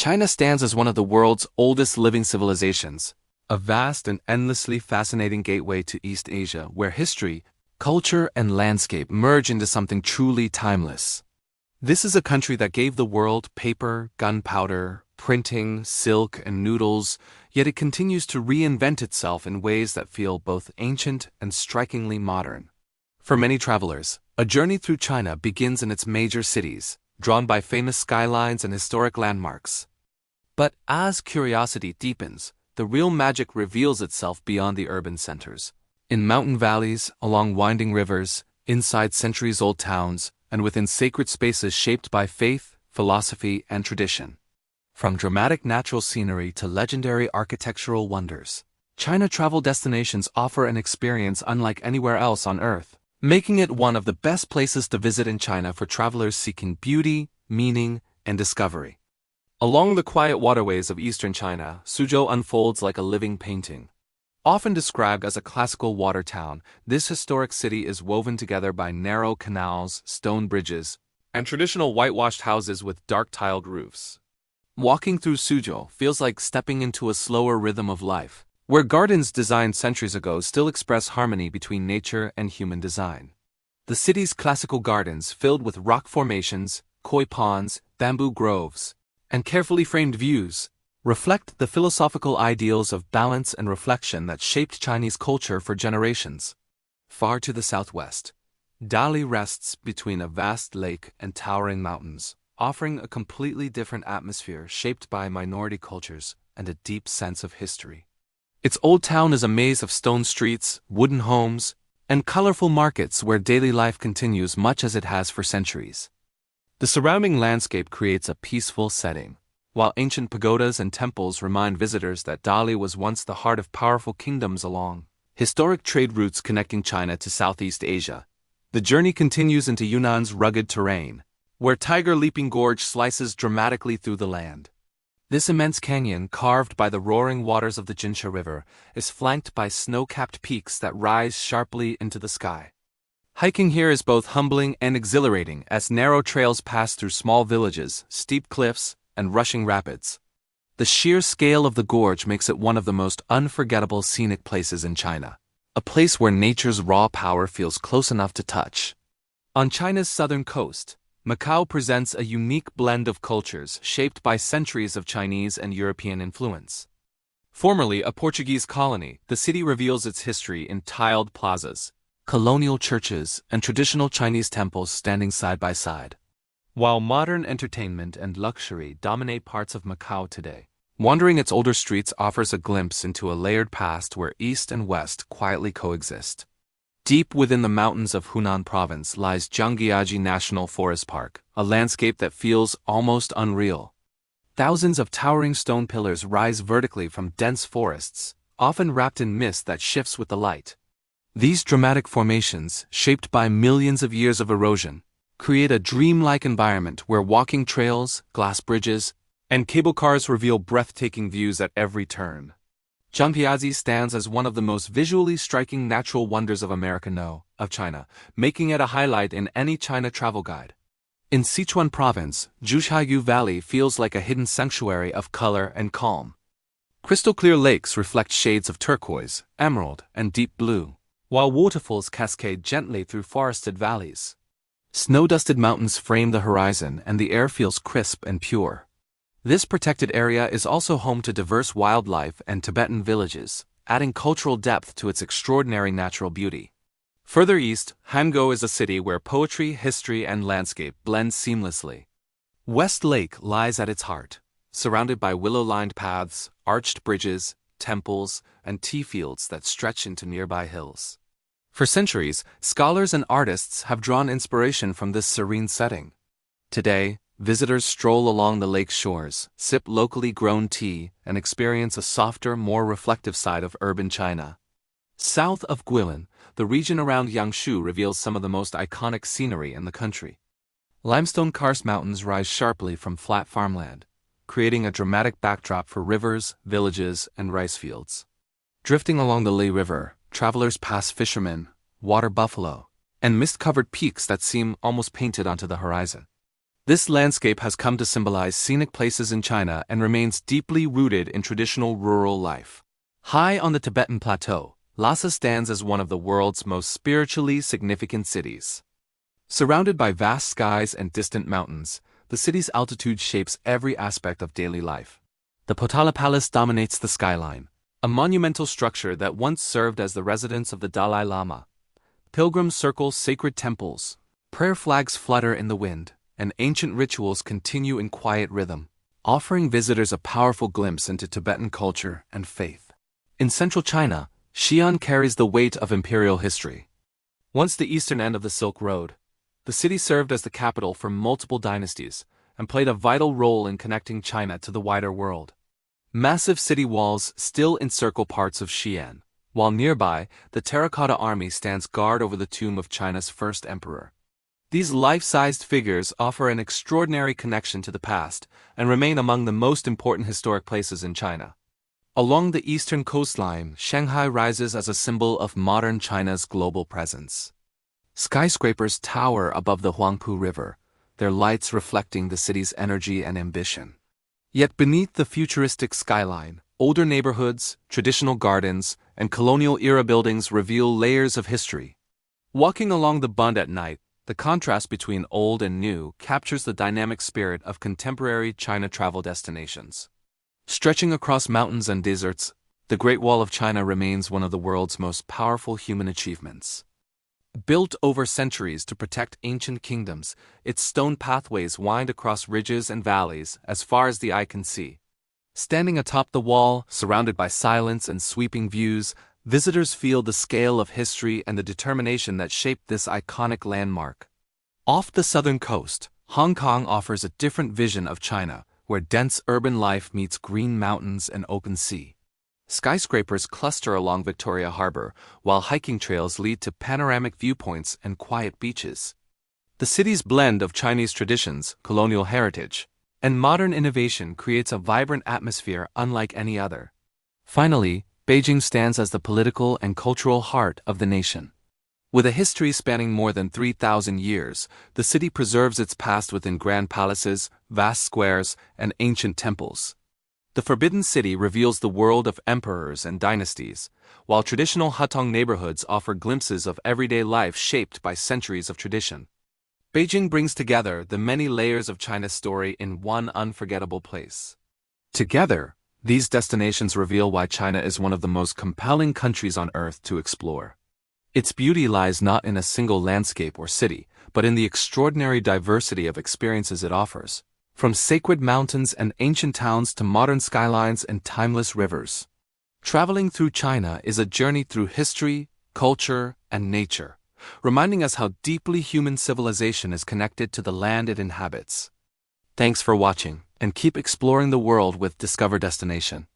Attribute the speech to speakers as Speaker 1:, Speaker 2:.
Speaker 1: China stands as one of the world's oldest living civilizations, a vast and endlessly fascinating gateway to East Asia where history, culture, and landscape merge into something truly timeless. This is a country that gave the world paper, gunpowder, printing, silk, and noodles, yet it continues to reinvent itself in ways that feel both ancient and strikingly modern. For many travelers, a journey through China begins in its major cities, drawn by famous skylines and historic landmarks. But as curiosity deepens, the real magic reveals itself beyond the urban centers. In mountain valleys, along winding rivers, inside centuries-old towns, and within sacred spaces shaped by faith, philosophy, and tradition. From dramatic natural scenery to legendary architectural wonders, China travel destinations offer an experience unlike anywhere else on Earth, making it one of the best places to visit in China for travelers seeking beauty, meaning, and discovery. Along the quiet waterways of eastern China, Suzhou unfolds like a living painting. Often described as a classical water town, this historic city is woven together by narrow canals, stone bridges, and traditional whitewashed houses with dark tiled roofs. Walking through Suzhou feels like stepping into a slower rhythm of life, where gardens designed centuries ago still express harmony between nature and human design. The city's classical gardens, filled with rock formations, koi ponds, bamboo groves, and carefully framed views, reflect the philosophical ideals of balance and reflection that shaped Chinese culture for generations. Far to the southwest, Dali rests between a vast lake and towering mountains, offering a completely different atmosphere shaped by minority cultures and a deep sense of history. Its old town is a maze of stone streets, wooden homes, and colorful markets where daily life continues much as it has for centuries. The surrounding landscape creates a peaceful setting, while ancient pagodas and temples remind visitors that Dali was once the heart of powerful kingdoms along historic trade routes connecting China to Southeast Asia. The journey continues into Yunnan's rugged terrain, where Tiger Leaping Gorge slices dramatically through the land. This immense canyon, carved by the roaring waters of the Jinsha River, is flanked by snow-capped peaks that rise sharply into the sky. Hiking here is both humbling and exhilarating as narrow trails pass through small villages, steep cliffs, and rushing rapids. The sheer scale of the gorge makes it one of the most unforgettable scenic places in China, a place where nature's raw power feels close enough to touch. On China's southern coast, Macau presents a unique blend of cultures shaped by centuries of Chinese and European influence. Formerly a Portuguese colony, the city reveals its history in tiled plazas, colonial churches, and traditional Chinese temples standing side by side. While modern entertainment and luxury dominate parts of Macau today, wandering its older streets offers a glimpse into a layered past where East and West quietly coexist. Deep within the mountains of Hunan Province lies Zhangjiajie National Forest Park, a landscape that feels almost unreal. Thousands of towering stone pillars rise vertically from dense forests, often wrapped in mist that shifts with the light. These dramatic formations, shaped by millions of years of erosion, create a dreamlike environment where walking trails, glass bridges, and cable cars reveal breathtaking views at every turn. Zhangjiajie stands as one of the most visually striking natural wonders of China, making it a highlight in any China travel guide. In Sichuan Province, Zhuchayu Valley feels like a hidden sanctuary of color and calm. Crystal-clear lakes reflect shades of turquoise, emerald, and deep blue, while waterfalls cascade gently through forested valleys. Snow-dusted mountains frame the horizon and the air feels crisp and pure. This protected area is also home to diverse wildlife and Tibetan villages, adding cultural depth to its extraordinary natural beauty. Further east, Hanzhou is a city where poetry, history, and landscape blend seamlessly. West Lake lies at its heart, surrounded by willow-lined paths, arched bridges, temples, and tea fields that stretch into nearby hills. For centuries, scholars and artists have drawn inspiration from this serene setting. Today, visitors stroll along the lake's shores, sip locally grown tea, and experience a softer, more reflective side of urban China. South of Guilin, the region around Yangshu reveals some of the most iconic scenery in the country. Limestone karst mountains rise sharply from flat farmland, creating a dramatic backdrop for rivers, villages, and rice fields. Drifting along the Lei River, travelers pass fishermen, water buffalo, and mist-covered peaks that seem almost painted onto the horizon. This landscape has come to symbolize scenic places in China and remains deeply rooted in traditional rural life. High on the Tibetan plateau, Lhasa stands as one of the world's most spiritually significant cities. Surrounded by vast skies and distant mountains, the city's altitude shapes every aspect of daily life. The Potala Palace dominates the skyline, a monumental structure that once served as the residence of the Dalai Lama. Pilgrims circle sacred temples, prayer flags flutter in the wind, and ancient rituals continue in quiet rhythm, offering visitors a powerful glimpse into Tibetan culture and faith. In central China, Xi'an carries the weight of imperial history. Once the eastern end of the Silk Road, the city served as the capital for multiple dynasties and played a vital role in connecting China to the wider world. Massive city walls still encircle parts of Xi'an, while nearby, the terracotta army stands guard over the tomb of China's first emperor. These life-sized figures offer an extraordinary connection to the past and remain among the most important historic places in China. Along the eastern coastline, Shanghai rises as a symbol of modern China's global presence. Skyscrapers tower above the Huangpu River, their lights reflecting the city's energy and ambition. Yet beneath the futuristic skyline, older neighborhoods, traditional gardens, and colonial-era buildings reveal layers of history. Walking along the Bund at night, the contrast between old and new captures the dynamic spirit of contemporary China travel destinations. Stretching across mountains and deserts, the Great Wall of China remains one of the world's most powerful human achievements. Built over centuries to protect ancient kingdoms, its stone pathways wind across ridges and valleys as far as the eye can see. Standing atop the wall, surrounded by silence and sweeping views, visitors feel the scale of history and the determination that shaped this iconic landmark. Off the southern coast, Hong Kong offers a different vision of China, where dense urban life meets green mountains and open sea. Skyscrapers cluster along Victoria Harbor, while hiking trails lead to panoramic viewpoints and quiet beaches. The city's blend of Chinese traditions, colonial heritage, and modern innovation creates a vibrant atmosphere unlike any other. Finally, Beijing stands as the political and cultural heart of the nation. With a history spanning more than 3,000 years, the city preserves its past within grand palaces, vast squares, and ancient temples. The Forbidden City reveals the world of emperors and dynasties, while traditional Hutong neighborhoods offer glimpses of everyday life shaped by centuries of tradition. Beijing brings together the many layers of China's story in one unforgettable place. Together, these destinations reveal why China is one of the most compelling countries on Earth to explore. Its beauty lies not in a single landscape or city, but in the extraordinary diversity of experiences it offers. From sacred mountains and ancient towns to modern skylines and timeless rivers. Traveling through China is a journey through history, culture, and nature, reminding us how deeply human civilization is connected to the land it inhabits. Thanks for watching, and keep exploring the world with Discover Destination.